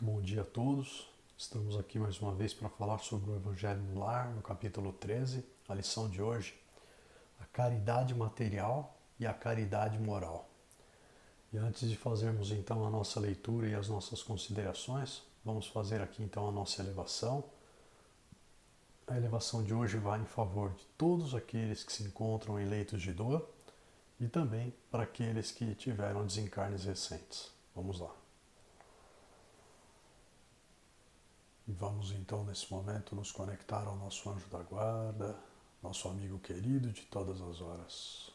Muito bom dia a todos. Estamos aqui mais uma vez para falar sobre o Evangelho no Lar, no capítulo 13. A lição de hoje, a caridade material e a caridade moral. E antes de fazermos então a nossa leitura e as nossas considerações, vamos fazer aqui então a nossa elevação. A elevação de hoje vai em favor de todos aqueles que se encontram em leitos de dor e também para aqueles que tiveram desencarnes recentes. Vamos lá. E vamos então nesse momento nos conectar ao nosso anjo da guarda, nosso amigo querido de todas as horas.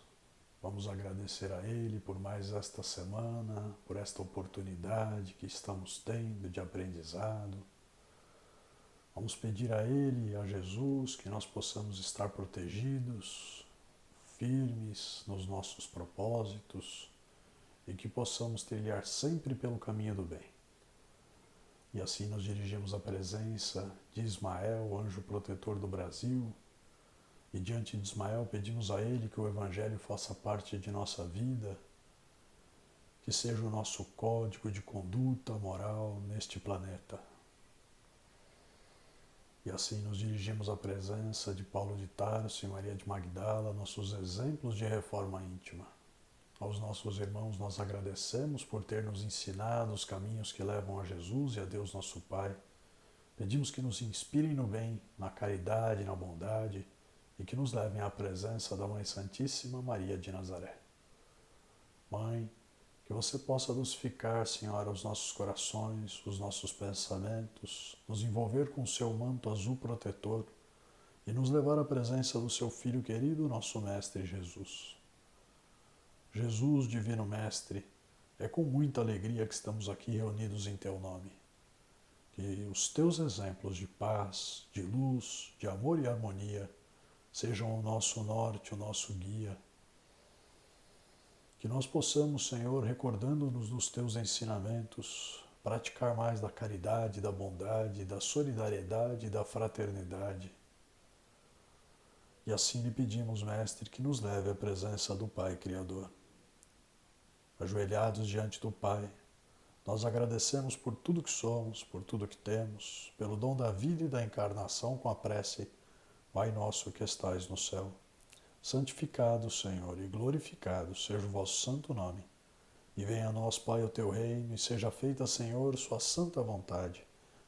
Vamos agradecer a ele por mais esta semana, por esta oportunidade que estamos tendo de aprendizado. Vamos pedir a ele e a Jesus que nós possamos estar protegidos, firmes nos nossos propósitos e que possamos trilhar sempre pelo caminho do bem. E assim nos dirigimos à presença de Ismael, o anjo protetor do Brasil, e diante de Ismael pedimos a ele que o Evangelho faça parte de nossa vida, que seja o nosso código de conduta moral neste planeta. E assim nos dirigimos à presença de Paulo de Tarso e Maria de Magdala, nossos exemplos de reforma íntima. Aos nossos irmãos nós agradecemos por ter nos ensinado os caminhos que levam a Jesus e a Deus nosso Pai. Pedimos que nos inspirem no bem, na caridade, na bondade e que nos levem à presença da Mãe Santíssima Maria de Nazaré. Mãe, que você possa dulcificar, Senhora, os nossos corações, os nossos pensamentos, nos envolver com o seu manto azul protetor e nos levar à presença do seu Filho querido, nosso Mestre Jesus. Jesus, Divino Mestre, é com muita alegria que estamos aqui reunidos em Teu nome. Que os Teus exemplos de paz, de luz, de amor e harmonia sejam o nosso norte, o nosso guia. Que nós possamos, Senhor, recordando-nos dos Teus ensinamentos, praticar mais da caridade, da bondade, da solidariedade e da fraternidade. E assim lhe pedimos, Mestre, que nos leve à presença do Pai Criador. Ajoelhados diante do Pai, nós agradecemos por tudo que somos, por tudo que temos, pelo dom da vida e da encarnação com a prece: Pai nosso que estais no céu, santificado, Senhor, e glorificado seja o vosso santo nome. E venha a nós, Pai, o teu reino, e seja feita, Senhor, sua santa vontade,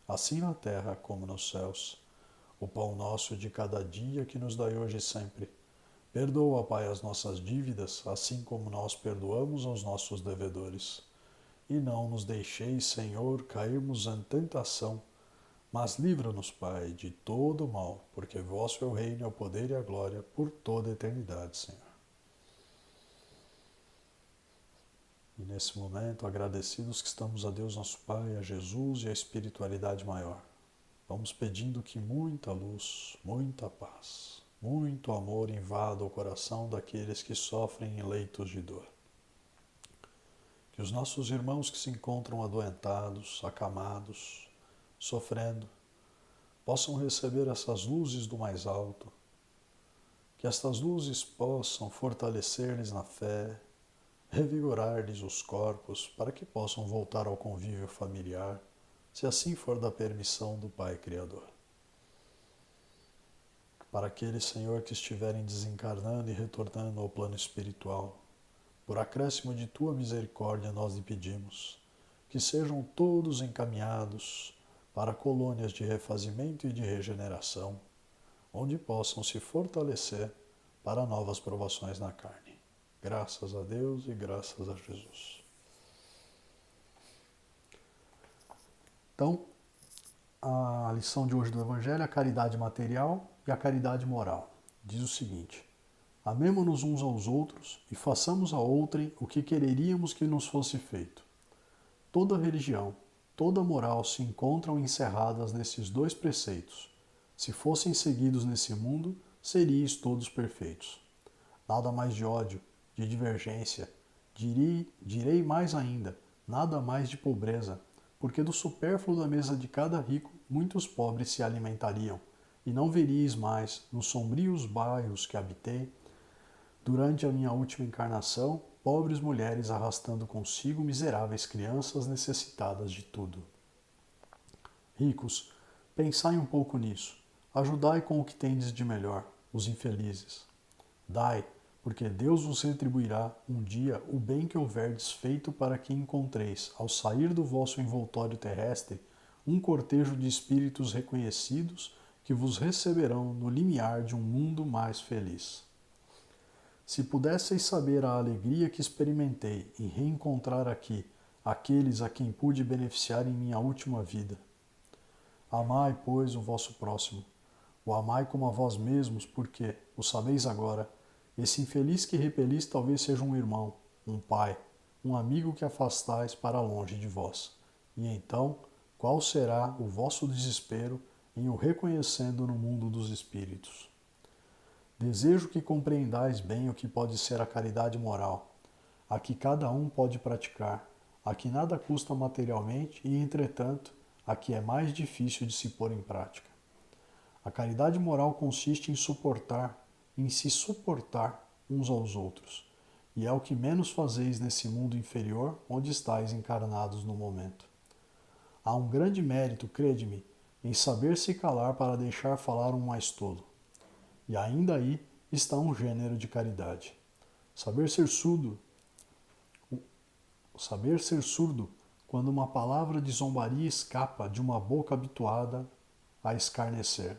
assim na terra como nos céus. O pão nosso de cada dia que nos dai hoje e sempre. Perdoa, Pai, as nossas dívidas, assim como nós perdoamos aos nossos devedores. E não nos deixeis, Senhor, cairmos em tentação, mas livra-nos, Pai, de todo o mal, porque vosso é o reino, o poder e a glória por toda a eternidade, Senhor. E nesse momento, agradecidos que estamos a Deus nosso Pai, a Jesus e a espiritualidade maior, vamos pedindo que muita luz, muita paz, muito amor invada o coração daqueles que sofrem em leitos de dor. Que os nossos irmãos que se encontram adoentados, acamados, sofrendo, possam receber essas luzes do mais alto, que estas luzes possam fortalecer-lhes na fé, revigorar-lhes os corpos para que possam voltar ao convívio familiar, se assim for da permissão do Pai Criador. Para aqueles, Senhor, que estiverem desencarnando e retornando ao plano espiritual, por acréscimo de Tua misericórdia nós lhe pedimos que sejam todos encaminhados para colônias de refazimento e de regeneração, onde possam se fortalecer para novas provações na carne. Graças a Deus e graças a Jesus. Então, a lição de hoje do Evangelho é a caridade material e a caridade moral. Diz o seguinte: amemo-nos uns aos outros e façamos a outrem o que quereríamos que nos fosse feito. Toda religião, toda moral se encontram encerradas nesses dois preceitos. Se fossem seguidos nesse mundo, seríeis todos perfeitos. Nada mais de ódio, de divergência, direi mais ainda, nada mais de pobreza, porque do supérfluo da mesa de cada rico muitos pobres se alimentariam, e não veríeis mais, nos sombrios bairros que habitei, durante a minha última encarnação, pobres mulheres arrastando consigo miseráveis crianças necessitadas de tudo. Ricos, pensai um pouco nisso. Ajudai com o que tendes de melhor, os infelizes. Dai, porque Deus vos retribuirá um dia o bem que houverdes feito para que encontreis, ao sair do vosso envoltório terrestre, um cortejo de espíritos reconhecidos que vos receberão no limiar de um mundo mais feliz. Se pudesseis saber a alegria que experimentei em reencontrar aqui aqueles a quem pude beneficiar em minha última vida. Amai, pois, o vosso próximo. O amai como a vós mesmos, porque, o sabeis agora, esse infeliz que repelis talvez seja um irmão, um pai, um amigo que afastais para longe de vós. E então, qual será o vosso desespero em o reconhecendo no mundo dos espíritos? Desejo que compreendais bem o que pode ser a caridade moral, a que cada um pode praticar, a que nada custa materialmente e, entretanto, a que é mais difícil de se pôr em prática. A caridade moral consiste em se suportar uns aos outros, e é o que menos fazeis nesse mundo inferior onde estáis encarnados no momento. Há um grande mérito, crede-me, em saber se calar para deixar falar um mais tolo. E ainda aí está um gênero de caridade. Saber ser surdo quando uma palavra de zombaria escapa de uma boca habituada a escarnecer.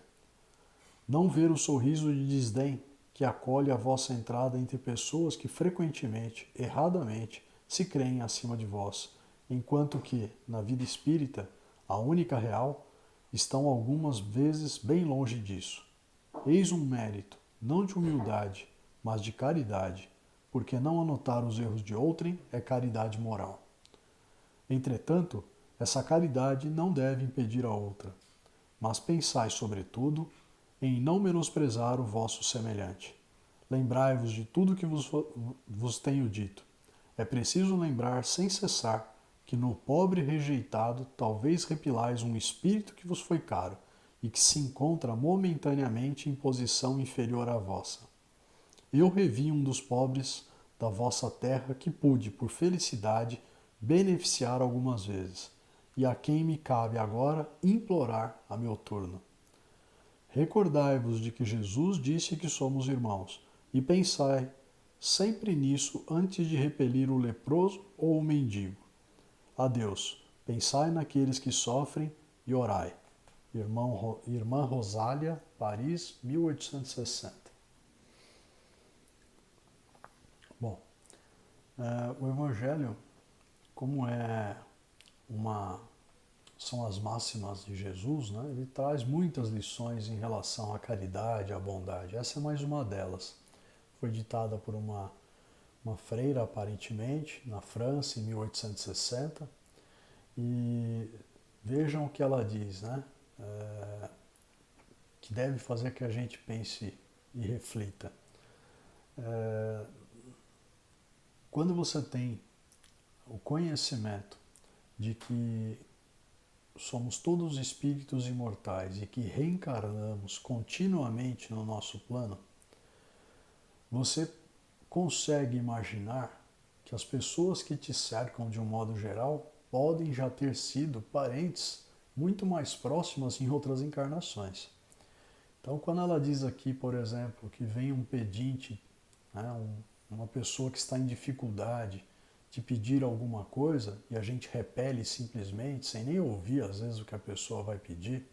Não ver o sorriso de desdém que acolhe a vossa entrada entre pessoas que frequentemente, erradamente, se creem acima de vós, enquanto que, na vida espírita, a única real, estão algumas vezes bem longe disso. Eis um mérito, não de humildade, mas de caridade, porque não anotar os erros de outrem é caridade moral. Entretanto, essa caridade não deve impedir a outra, mas pensai, sobretudo, em não menosprezar o vosso semelhante. Lembrai-vos de tudo que vos tenho dito. É preciso lembrar sem cessar que no pobre rejeitado talvez repilais um espírito que vos foi caro e que se encontra momentaneamente em posição inferior à vossa. Eu revi um dos pobres da vossa terra que pude, por felicidade, beneficiar algumas vezes, e a quem me cabe agora implorar a meu turno. Recordai-vos de que Jesus disse que somos irmãos, e pensai sempre nisso antes de repelir o leproso ou o mendigo. Adeus, pensai naqueles que sofrem e orai. Irmã Rosália, Paris, 1860. Bom, o Evangelho, como são as máximas de Jesus, né? Ele traz muitas lições em relação à caridade, à bondade. Essa é mais uma delas. Foi ditada por uma freira, aparentemente, na França, em 1860. E vejam o que ela diz, né? Que deve fazer que a gente pense e reflita. Quando você tem o conhecimento de que somos todos espíritos imortais e que reencarnamos continuamente no nosso plano, você consegue imaginar que as pessoas que te cercam de um modo geral podem já ter sido parentes muito mais próximas em outras encarnações. Então, quando ela diz aqui, por exemplo, que vem um pedinte, né, uma pessoa que está em dificuldade, de pedir alguma coisa e a gente repele simplesmente, sem nem ouvir às vezes o que a pessoa vai pedir,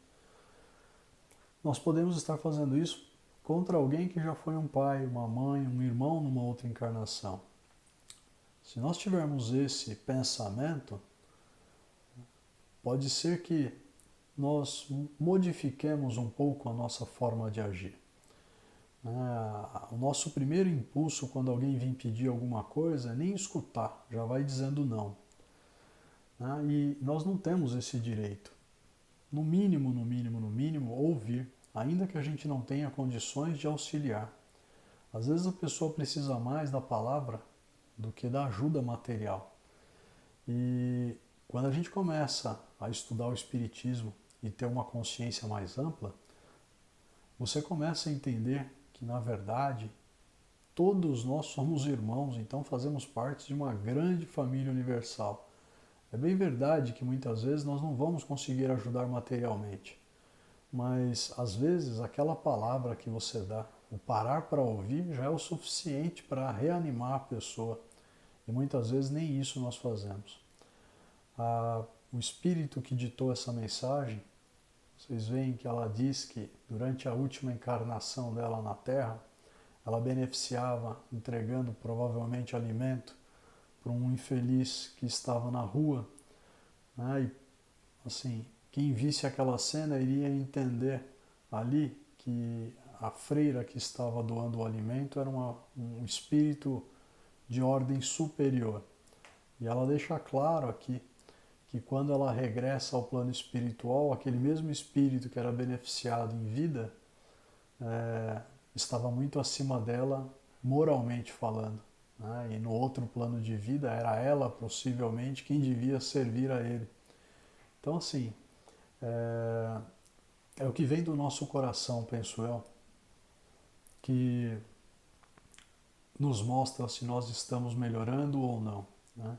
nós podemos estar fazendo isso contra alguém que já foi um pai, uma mãe, um irmão numa outra encarnação. Se nós tivermos esse pensamento, pode ser que nós modifiquemos um pouco a nossa forma de agir. O nosso primeiro impulso quando alguém vem pedir alguma coisa é nem escutar, já vai dizendo não. E nós não temos esse direito. No mínimo, ouvir, ainda que a gente não tenha condições de auxiliar. Às vezes a pessoa precisa mais da palavra do que da ajuda material. E quando a gente começa a estudar o Espiritismo e ter uma consciência mais ampla, você começa a entender que, na verdade, todos nós somos irmãos, então fazemos parte de uma grande família universal. É bem verdade que muitas vezes nós não vamos conseguir ajudar materialmente, mas às vezes aquela palavra que você dá, o parar para ouvir, já é o suficiente para reanimar a pessoa. E muitas vezes nem isso nós fazemos. O espírito que ditou essa mensagem, vocês veem que ela diz que durante a última encarnação dela na Terra, ela beneficiava entregando provavelmente alimento para um infeliz que estava na rua, né? E assim, quem visse aquela cena iria entender ali que a freira que estava doando o alimento era um espírito de ordem superior. E ela deixa claro aqui que quando ela regressa ao plano espiritual, aquele mesmo espírito que era beneficiado em vida estava muito acima dela, moralmente falando. Né? E no outro plano de vida era ela, possivelmente, quem devia servir a ele. Então, assim, é o que vem do nosso coração, penso eu, que nos mostra se nós estamos melhorando ou não. Né?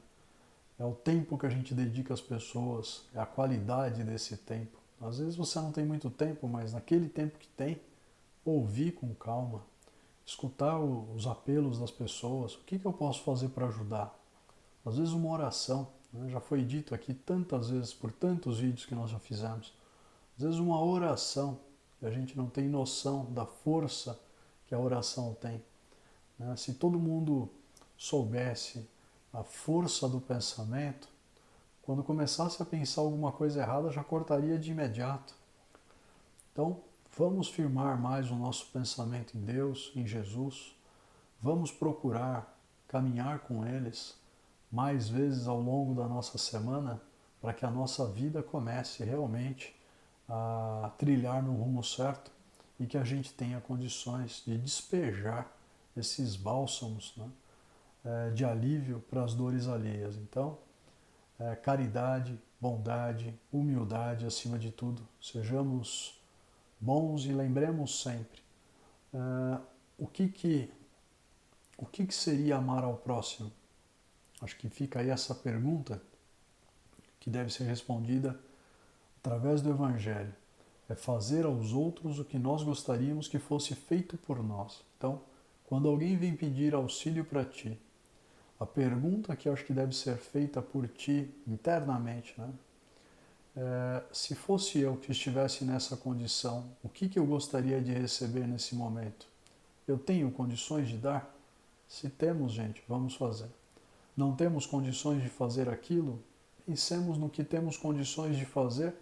É o tempo que a gente dedica às pessoas, é a qualidade desse tempo. Às vezes você não tem muito tempo, mas naquele tempo que tem, ouvir com calma, escutar os apelos das pessoas, o que eu posso fazer para ajudar? Às vezes uma oração, né? Já foi dito aqui tantas vezes por tantos vídeos que nós já fizemos. Às vezes uma oração, que a gente não tem noção da força que a oração tem. Né? Se todo mundo soubesse a força do pensamento, quando começasse a pensar alguma coisa errada, já cortaria de imediato. Então, vamos firmar mais o nosso pensamento em Deus, em Jesus. Vamos procurar caminhar com eles mais vezes ao longo da nossa semana, para que a nossa vida comece realmente a trilhar no rumo certo e que a gente tenha condições de despejar esses bálsamos, né, de alívio para as dores alheias. Então, caridade, bondade, humildade acima de tudo. Sejamos bons e lembremos sempre o que seria amar ao próximo. Acho que fica aí essa pergunta que deve ser respondida através do Evangelho. É fazer aos outros o que nós gostaríamos que fosse feito por nós. Então, quando alguém vem pedir auxílio para ti, a pergunta que eu acho que deve ser feita por ti internamente, né? Se fosse eu que estivesse nessa condição, o que eu gostaria de receber nesse momento? Eu tenho condições de dar? Se temos, gente, vamos fazer. Não temos condições de fazer aquilo? Pensemos no que temos condições de fazer,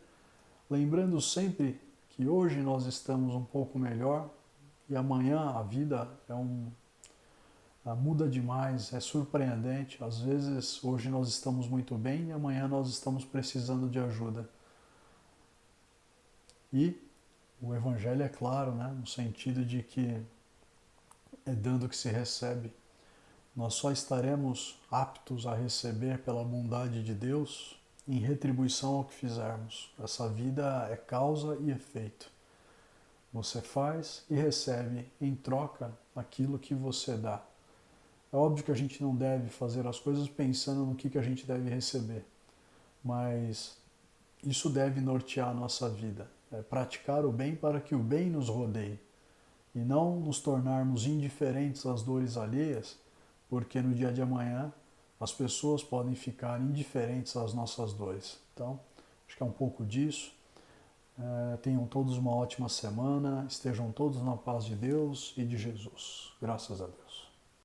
lembrando sempre que hoje nós estamos um pouco melhor e amanhã a vida muda demais, é surpreendente. Às vezes hoje nós estamos muito bem e amanhã nós estamos precisando de ajuda. E o Evangelho é claro, né, no sentido de que é dando que se recebe. Nós só estaremos aptos a receber pela bondade de Deus em retribuição ao que fizermos. Essa vida é causa e efeito. Você faz e recebe em troca aquilo que você dá. É óbvio que a gente não deve fazer as coisas pensando no que a gente deve receber, mas isso deve nortear a nossa vida. É praticar o bem para que o bem nos rodeie e não nos tornarmos indiferentes às dores alheias, porque no dia de amanhã as pessoas podem ficar indiferentes às nossas dores. Então, acho que é um pouco disso. Tenham todos uma ótima semana, estejam todos na paz de Deus e de Jesus. Graças a Deus.